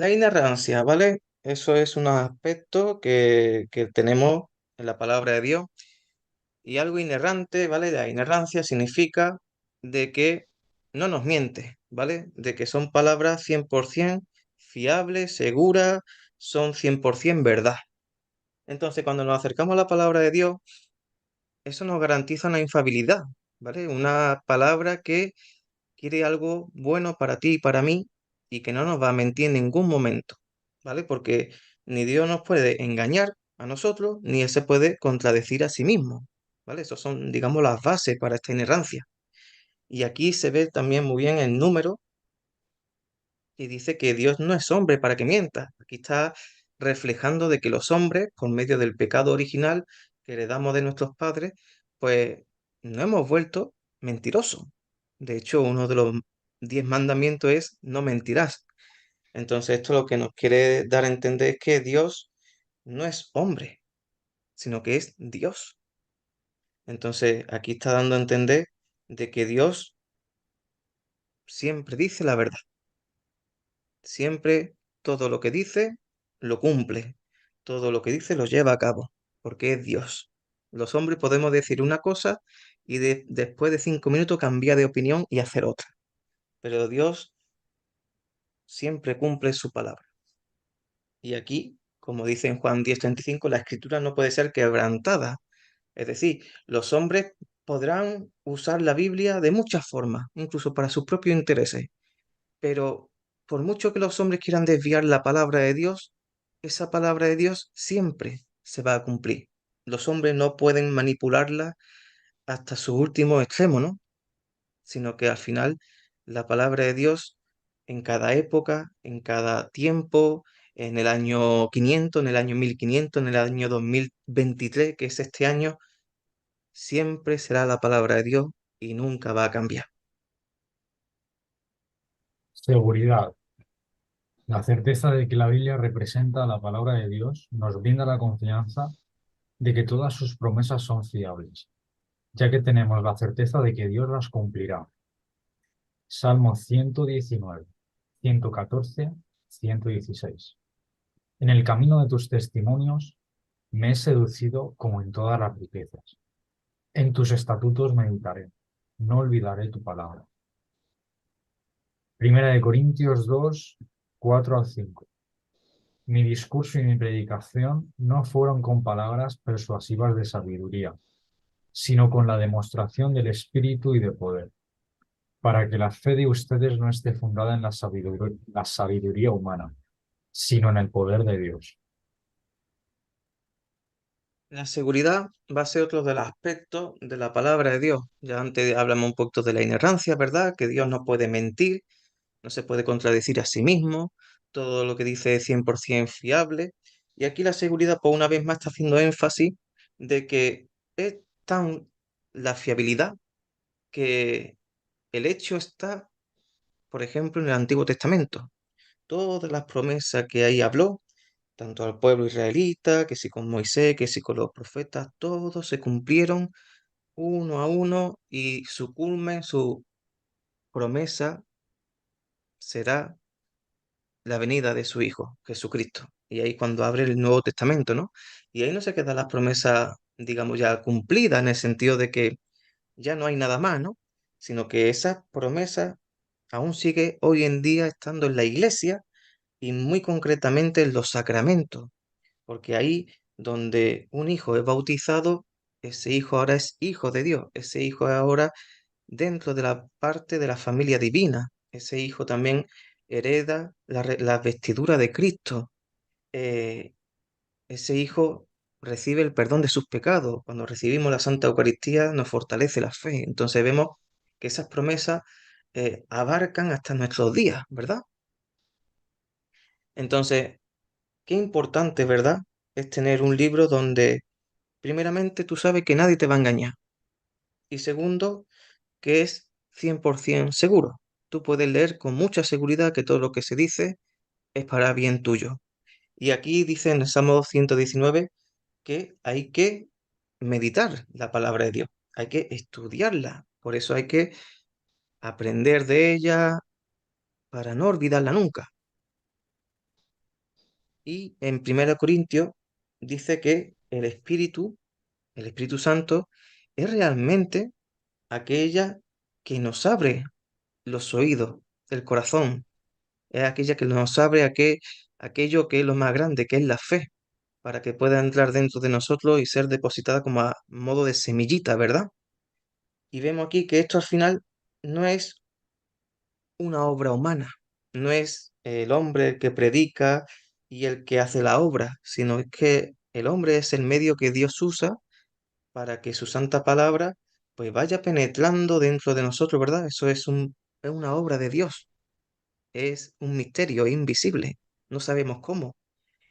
La inerrancia, ¿vale? Eso es un aspecto que tenemos en la palabra de Dios. Y algo inerrante, ¿vale? La inerrancia significa de que no nos miente, ¿vale? De que son palabras 100% fiables, seguras, son 100% verdad. Entonces, cuando nos acercamos a la palabra de Dios, eso nos garantiza una infalibilidad, ¿vale? Una palabra que quiere algo bueno para ti y para mí y que no nos va a mentir en ningún momento, ¿vale? Porque ni Dios nos puede engañar a nosotros, ni Él se puede contradecir a sí mismo, ¿vale? Esos son, digamos, las bases para esta inerrancia. Y aquí se ve también muy bien el número y dice que Dios no es hombre para que mienta. Aquí está reflejando de que los hombres, por medio del pecado original que heredamos de nuestros padres, pues no hemos vuelto mentirosos. De hecho, uno de los 10 mandamientos es no mentirás. Entonces, esto lo que nos quiere dar a entender es que Dios no es hombre, sino que es Dios. Entonces, aquí está dando a entender de que Dios siempre dice la verdad. Siempre todo lo que dice lo cumple, todo lo que dice lo lleva a cabo, porque es Dios. Los hombres podemos decir una cosa y después de 5 minutos cambiar de opinión y hacer otra, pero Dios siempre cumple su palabra. Y aquí, como dice en Juan 10:35, la escritura no puede ser quebrantada. Es decir, los hombres podrán usar la Biblia de muchas formas, incluso para sus propios intereses. Pero por mucho que los hombres quieran desviar la palabra de Dios, esa palabra de Dios siempre se va a cumplir. Los hombres no pueden manipularla hasta su último extremo, ¿no? Sino que al final la palabra de Dios en cada época, en cada tiempo, en el año 500, en el año 1500, en el año 2023, que es este año, siempre será la palabra de Dios y nunca va a cambiar. Seguridad. La certeza de que la Biblia representa la palabra de Dios nos brinda la confianza de que todas sus promesas son fiables, ya que tenemos la certeza de que Dios las cumplirá. Salmo 119, 114, 116. En el camino de tus testimonios me he seducido como en todas las riquezas. En tus estatutos meditaré, no olvidaré tu palabra. Primera de Corintios 2, 4 al 5. Mi discurso y mi predicación no fueron con palabras persuasivas de sabiduría, sino con la demostración del Espíritu y de poder, para que la fe de ustedes no esté fundada en la sabiduría humana, sino en el poder de Dios. La seguridad va a ser otro de los aspectos de la palabra de Dios. Ya antes hablamos un poquito de la inerrancia, ¿verdad? Que Dios no puede mentir, no se puede contradecir a sí mismo, todo lo que dice es 100% fiable. Y aquí la seguridad, por una vez más, está haciendo énfasis de que es tan la fiabilidad que el hecho está, por ejemplo, en el Antiguo Testamento. Todas las promesas que ahí habló, tanto al pueblo israelita, que si con Moisés, que si con los profetas, todos se cumplieron uno a uno y su culmen, su promesa será la venida de su Hijo, Jesucristo. Y ahí cuando abre el Nuevo Testamento, ¿no? Y ahí no se quedan las promesas, digamos, ya cumplidas en el sentido de que ya no hay nada más, ¿no? Sino que esa promesa aún sigue hoy en día estando en la iglesia y muy concretamente en los sacramentos, porque ahí donde un hijo es bautizado, ese hijo ahora es hijo de Dios, ese hijo es ahora dentro de la parte de la familia divina. Ese hijo también hereda la vestidura de Cristo. Eh, ese hijo recibe el perdón de sus pecados. Cuando recibimos la Santa Eucaristía nos fortalece la fe. Entonces vemos que esas promesas abarcan hasta nuestros días, ¿verdad? Entonces, qué importante, ¿verdad? Es tener un libro donde, primeramente, tú sabes que nadie te va a engañar. Y segundo, que es 100% seguro. Tú puedes leer con mucha seguridad que todo lo que se dice es para bien tuyo. Y aquí dice en el Salmo 119 que hay que meditar la palabra de Dios, hay que estudiarla, por eso hay que aprender de ella para no olvidarla nunca. Y en 1 Corintios dice que el Espíritu Santo, es realmente aquella que nos abre los oídos, el corazón, es aquella que nos abre aquello que es lo más grande, que es la fe, para que pueda entrar dentro de nosotros y ser depositada como a modo de semillita, ¿verdad? Y vemos aquí que esto al final no es una obra humana, no es el hombre el que predica y el que hace la obra, sino es que el hombre es el medio que Dios usa para que su santa palabra pues vaya penetrando dentro de nosotros, ¿verdad? Eso es una obra de Dios, es un misterio invisible, no sabemos cómo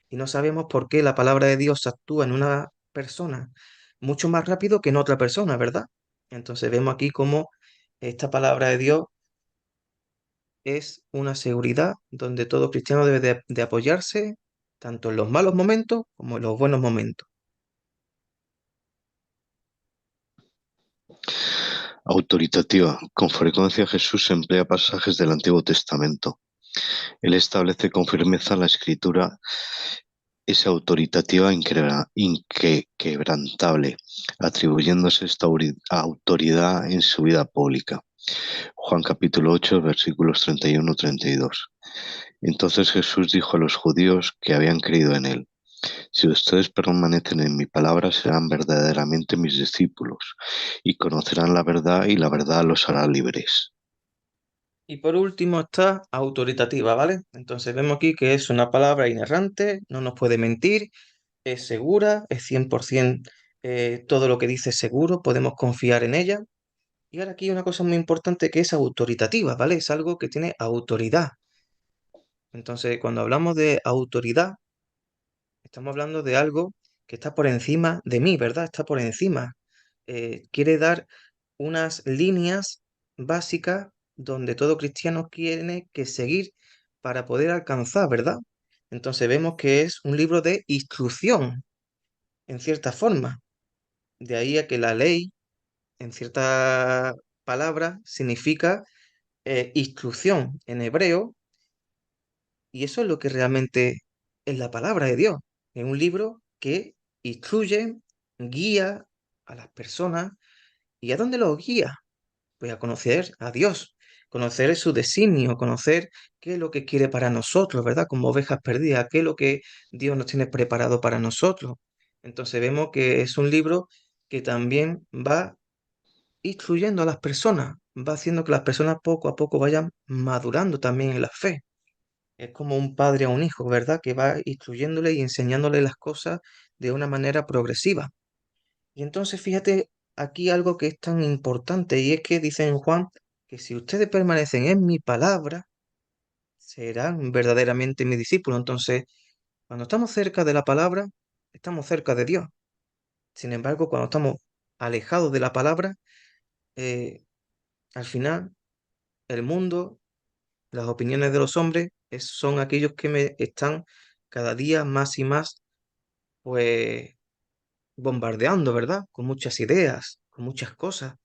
y no sabemos por qué la palabra de Dios actúa en una persona mucho más rápido que en otra persona, ¿verdad? Entonces vemos aquí cómo esta palabra de Dios es una seguridad donde todo cristiano debe de apoyarse tanto en los malos momentos como en los buenos momentos. Autoritativa. Con frecuencia Jesús emplea pasajes del Antiguo Testamento. Él establece con firmeza la escritura es autoritativa inquebrantable, atribuyéndose esta autoridad en su vida pública. Juan capítulo 8, versículos 31-32. Entonces Jesús dijo a los judíos que habían creído en él: si ustedes permanecen en mi palabra, serán verdaderamente mis discípulos, y conocerán la verdad, y la verdad los hará libres. Y por último está autoritativa, ¿vale? Entonces vemos aquí que es una palabra inerrante, no nos puede mentir, es segura, es 100% todo lo que dice es seguro, podemos confiar en ella. Y ahora aquí hay una cosa muy importante que es autoritativa, ¿vale? Es algo que tiene autoridad. Entonces, cuando hablamos de autoridad, estamos hablando de algo que está por encima de mí, ¿verdad? Está por encima. Quiere dar unas líneas básicas donde todo cristiano tiene que seguir para poder alcanzar, ¿verdad? Entonces vemos que es un libro de instrucción, en cierta forma. De ahí a que la ley, en cierta palabra, significa instrucción en hebreo, y eso es lo que realmente es la palabra de Dios. Es un libro que instruye, guía a las personas. ¿Y a dónde los guía? Pues a conocer a Dios, conocer su designio, conocer qué es lo que quiere para nosotros, ¿verdad? Como ovejas perdidas, qué es lo que Dios nos tiene preparado para nosotros. Entonces vemos que es un libro que también va instruyendo a las personas, va haciendo que las personas poco a poco vayan madurando también en la fe. Es como un padre a un hijo, ¿verdad? Que va instruyéndole y enseñándole las cosas de una manera progresiva. Y entonces fíjate aquí algo que es tan importante y es que dice en Juan que si ustedes permanecen en mi palabra, serán verdaderamente mis discípulos. Entonces, cuando estamos cerca de la palabra, estamos cerca de Dios. Sin embargo, cuando estamos alejados de la palabra, eh, al final el mundo, las opiniones de los hombres son aquellos que me están cada día más y más, pues, bombardeando, ¿verdad? Con muchas ideas, con muchas cosas.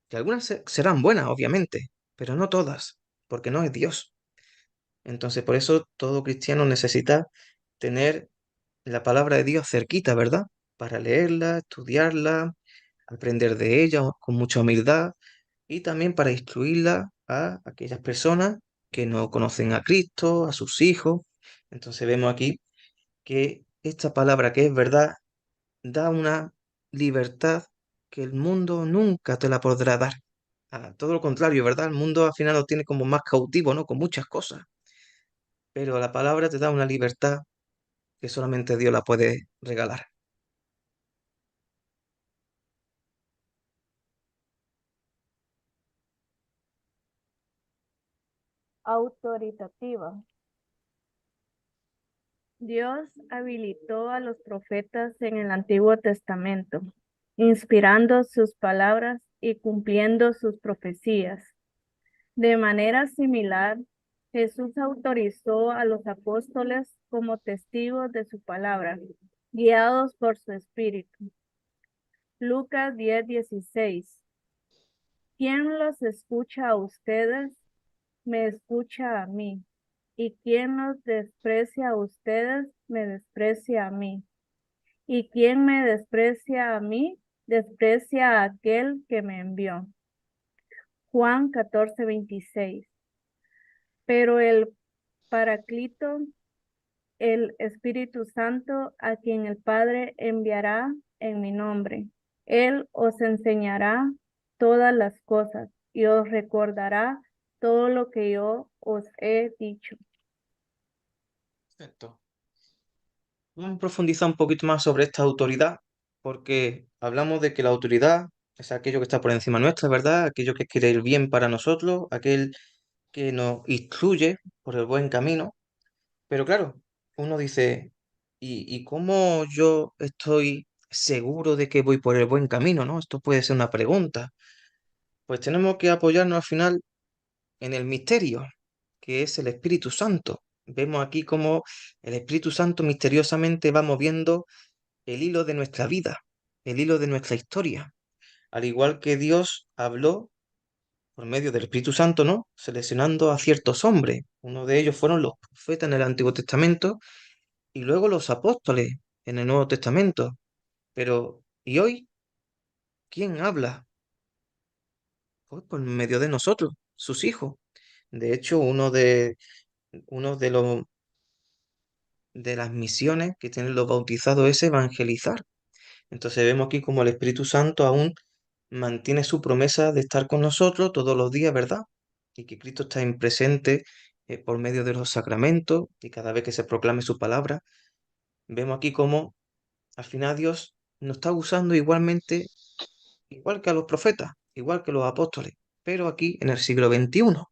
Que algunas serán buenas, obviamente, pero no todas, porque no es Dios. Entonces, por eso todo cristiano necesita tener la palabra de Dios cerquita, ¿verdad? Para leerla, estudiarla, aprender de ella con mucha humildad y también para instruirla a aquellas personas que no conocen a Cristo, a sus hijos. Entonces vemos aquí que esta palabra que es verdad da una libertad que el mundo nunca te la podrá dar. Todo lo contrario, ¿verdad? El mundo al final lo tiene como más cautivo, ¿no? Con muchas cosas. Pero la palabra te da una libertad que solamente Dios la puede regalar. Autoritativa. Dios habilitó a los profetas en el Antiguo Testamento, inspirando sus palabras y cumpliendo sus profecías. De manera similar, Jesús autorizó a los apóstoles como testigos de su palabra, guiados por su espíritu. Lucas 10:16. ¿Quién los escucha a ustedes? Me escucha a mí. Y quien los desprecia a ustedes, me desprecia a mí. Y quien me desprecia a mí, desprecia a aquel que me envió. Juan 14:26. Pero el Paraclito, el Espíritu Santo, a quien el Padre enviará en mi nombre, Él os enseñará todas las cosas y os recordará todo lo que yo os he dicho. Perfecto. Vamos a profundizar un poquito más sobre esta autoridad, porque hablamos de que la autoridad es aquello que está por encima nuestra, ¿verdad? Aquello que quiere el bien para nosotros, aquel que nos instruye por el buen camino. Pero claro, uno dice, ¿y cómo yo estoy seguro de que voy por el buen camino, ¿no? Esto puede ser una pregunta. Pues tenemos que apoyarnos al final en el misterio, que es el Espíritu Santo. Vemos aquí cómo el Espíritu Santo misteriosamente va moviendo el hilo de nuestra vida, el hilo de nuestra historia. Al igual que Dios habló por medio del Espíritu Santo, ¿no? Seleccionando a ciertos hombres. Uno de ellos fueron los profetas en el Antiguo Testamento y luego los apóstoles en el Nuevo Testamento. Pero, ¿y hoy quién habla? Pues por medio de nosotros, sus hijos. De hecho, uno de las misiones que tienen los bautizados es evangelizar. Entonces vemos aquí como el Espíritu Santo aún mantiene su promesa de estar con nosotros todos los días, ¿verdad? Y que Cristo está en presente por medio de los sacramentos y cada vez que se proclame su palabra. Vemos aquí como al final Dios nos está usando igualmente, igual que a los profetas, igual que los apóstoles, pero aquí en el siglo XXI. Entonces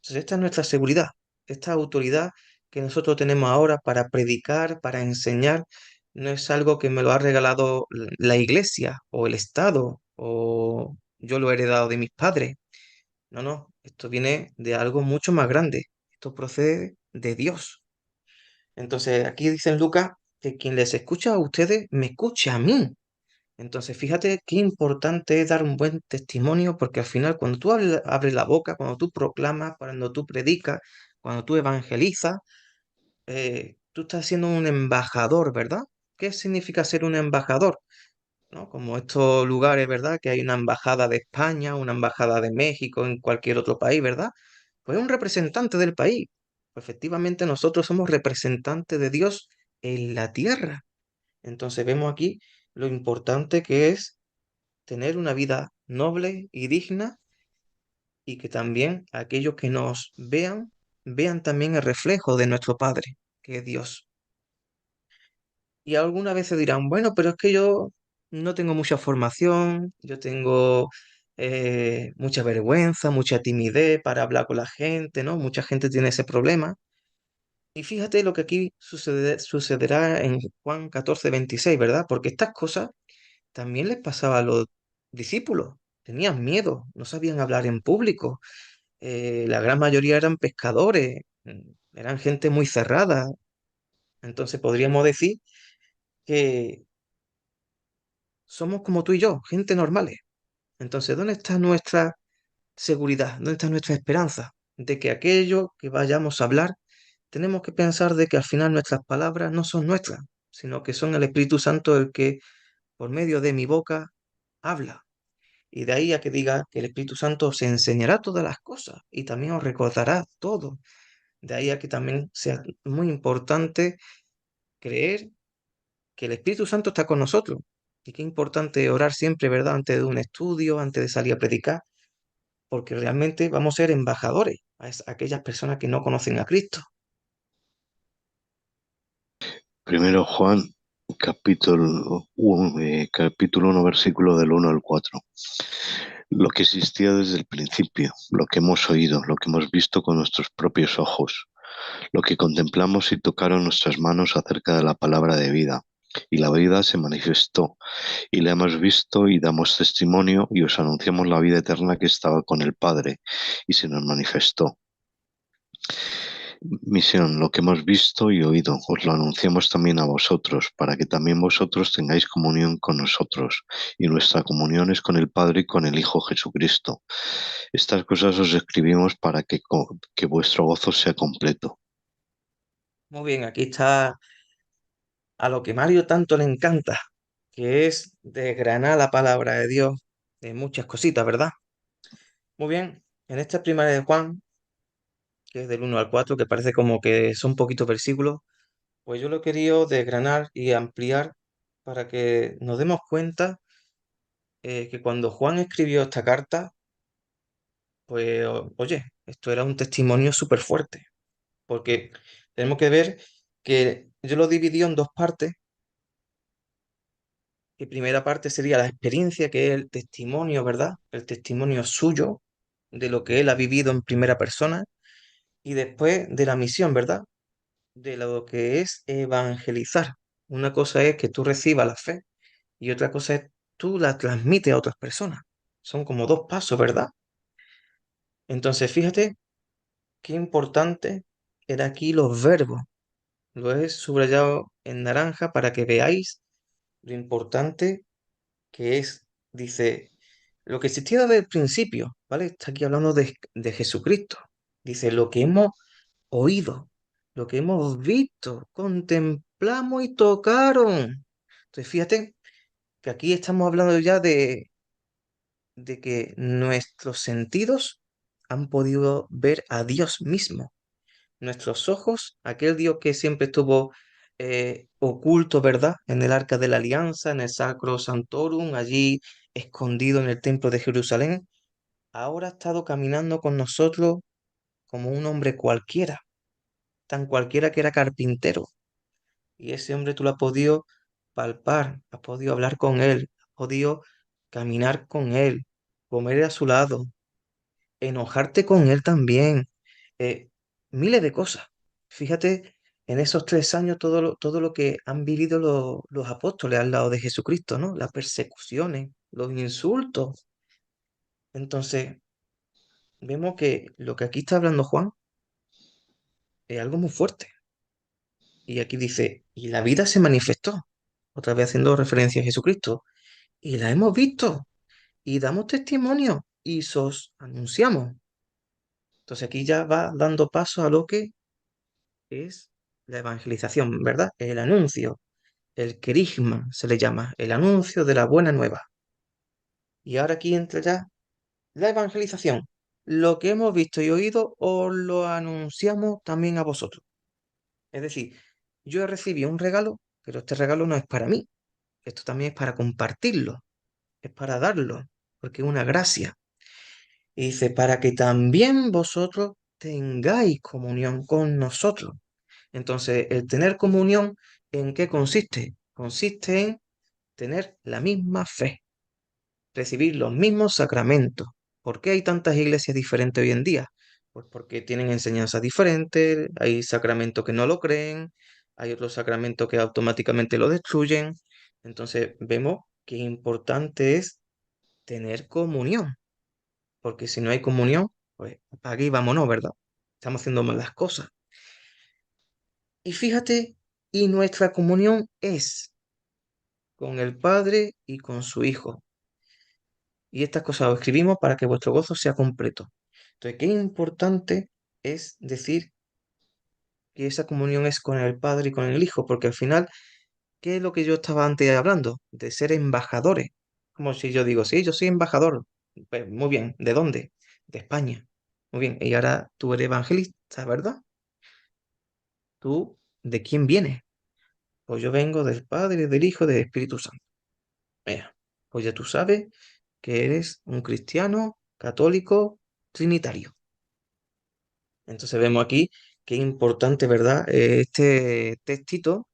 esta es nuestra seguridad, esta autoridad que nosotros tenemos ahora para predicar, para enseñar, no es algo que me lo ha regalado la iglesia o el Estado o yo lo he heredado de mis padres. No, no, esto viene de algo mucho más grande. Esto procede de Dios. Entonces aquí dice en Lucas que quien les escucha a ustedes, me escucha a mí. Entonces, fíjate qué importante es dar un buen testimonio, porque al final cuando tú abres la boca, cuando tú proclamas, cuando tú predicas, cuando tú evangelizas, tú estás siendo un embajador, ¿verdad? ¿Qué significa ser un embajador? ¿No? Como estos lugares, ¿verdad? Que hay una embajada de España, una embajada de México, en cualquier otro país, ¿verdad? Pues un representante del país. Pues efectivamente nosotros somos representantes de Dios en la tierra. Entonces vemos aquí lo importante que es tener una vida noble y digna y que también aquellos que nos vean, vean también el reflejo de nuestro Padre, que es Dios. Y algunas veces dirán, bueno, pero es que yo no tengo mucha formación, yo tengo mucha vergüenza, mucha timidez para hablar con la gente, ¿no? Mucha gente tiene ese problema. Y fíjate lo que aquí sucederá en Juan 14:26, ¿verdad? Porque estas cosas también les pasaba a los discípulos. Tenían miedo, no sabían hablar en público. La gran mayoría eran pescadores, eran gente muy cerrada. Entonces podríamos decir que somos como tú y yo, gente normales. Entonces, ¿dónde está nuestra seguridad? ¿Dónde está nuestra esperanza? De que aquello que vayamos a hablar, tenemos que pensar de que al final nuestras palabras no son nuestras, sino que son el Espíritu Santo el que por medio de mi boca habla. Y de ahí a que diga que el Espíritu Santo os enseñará todas las cosas y también os recordará todo. De ahí a que también sea muy importante creer que el Espíritu Santo está con nosotros. Y qué importante orar siempre, ¿verdad? Antes de un estudio, antes de salir a predicar, porque realmente vamos a ser embajadores a aquellas personas que no conocen a Cristo. Primero Juan, capítulo 1, versículo del 1 al 4. Lo que existía desde el principio, lo que hemos oído, lo que hemos visto con nuestros propios ojos, lo que contemplamos y tocaron nuestras manos acerca de la palabra de vida. Y la vida se manifestó, y la hemos visto y damos testimonio y os anunciamos la vida eterna que estaba con el Padre y se nos manifestó. Misión, lo que hemos visto y oído, os lo anunciamos también a vosotros, para que también vosotros tengáis comunión con nosotros, y nuestra comunión es con el Padre y con el Hijo Jesucristo. Estas cosas os escribimos para que vuestro gozo sea completo. Muy bien, aquí está a lo que Mario tanto le encanta, que es desgranar la palabra de Dios de muchas cositas, ¿verdad? Muy bien, en esta primera de Juan, que es del 1 al 4, que parece como que son poquitos versículos, pues yo lo he querido desgranar y ampliar para que nos demos cuenta que cuando Juan escribió esta carta, pues oye, esto era un testimonio súper fuerte, porque tenemos que ver que yo lo dividí en dos partes. Y primera parte sería la experiencia, que es el testimonio, ¿verdad? El testimonio suyo de lo que él ha vivido en primera persona. Y después de la misión, ¿verdad? De lo que es evangelizar. Una cosa es que tú recibas la fe y otra cosa es tú la transmites a otras personas. Son como dos pasos, ¿verdad? Entonces, fíjate qué importante era aquí los verbos. Lo he subrayado en naranja para que veáis lo importante que es. Dice, lo que existía desde el principio, ¿vale? Está aquí hablando de Jesucristo. Dice, lo que hemos oído, lo que hemos visto, contemplamos y tocaron. Entonces, fíjate que aquí estamos hablando ya de que nuestros sentidos han podido ver a Dios mismo. Nuestros ojos, aquel Dios que siempre estuvo oculto, ¿verdad? En el Arca de la Alianza, en el Sacro Sanctorum, allí escondido en el Templo de Jerusalén, ahora ha estado caminando con nosotros como un hombre cualquiera, tan cualquiera que era carpintero. Y ese hombre tú lo has podido palpar, has podido hablar con él, has podido caminar con él, comer a su lado, enojarte con él también, eh, miles de cosas. Fíjate en esos 3 años todo lo que han vivido los apóstoles al lado de Jesucristo, ¿no? Las persecuciones, los insultos. Entonces, vemos que lo que aquí está hablando Juan es algo muy fuerte. Y aquí dice, y la vida se manifestó, otra vez haciendo referencia a Jesucristo, y la hemos visto, y damos testimonio, y sos anunciamos. Entonces aquí ya va dando paso a lo que es la evangelización, ¿verdad? El anuncio, el querigma se le llama, el anuncio de la buena nueva. Y ahora aquí entra ya la evangelización. Lo que hemos visto y oído os lo anunciamos también a vosotros. Es decir, yo he recibido un regalo, pero este regalo no es para mí. Esto también es para compartirlo, es para darlo, porque es una gracia. Y dice, para que también vosotros tengáis comunión con nosotros. Entonces, el tener comunión, ¿en qué consiste? Consiste en tener la misma fe, recibir los mismos sacramentos. ¿Por qué hay tantas iglesias diferentes hoy en día? Pues porque tienen enseñanzas diferentes, hay sacramentos que no lo creen, hay otros sacramentos que automáticamente lo destruyen. Entonces, vemos qué importante es tener comunión, porque si no hay comunión, pues aquí vámonos, ¿verdad? Estamos haciendo mal las cosas. Y fíjate, y nuestra comunión es con el Padre y con su Hijo. Y estas cosas os escribimos para que vuestro gozo sea completo. Entonces, qué importante es decir que esa comunión es con el Padre y con el Hijo, porque al final, ¿qué es lo que yo estaba antes hablando? De ser embajadores. Como si yo digo, sí, yo soy embajador. Pues, muy bien, ¿de dónde? De España. Muy bien, y ahora tú eres evangelista, ¿verdad? ¿Tú de quién vienes? Pues yo vengo del Padre, del Hijo y del Espíritu Santo. Mira, pues ya tú sabes que eres un cristiano católico trinitario. Entonces vemos aquí qué importante, ¿verdad? Este textito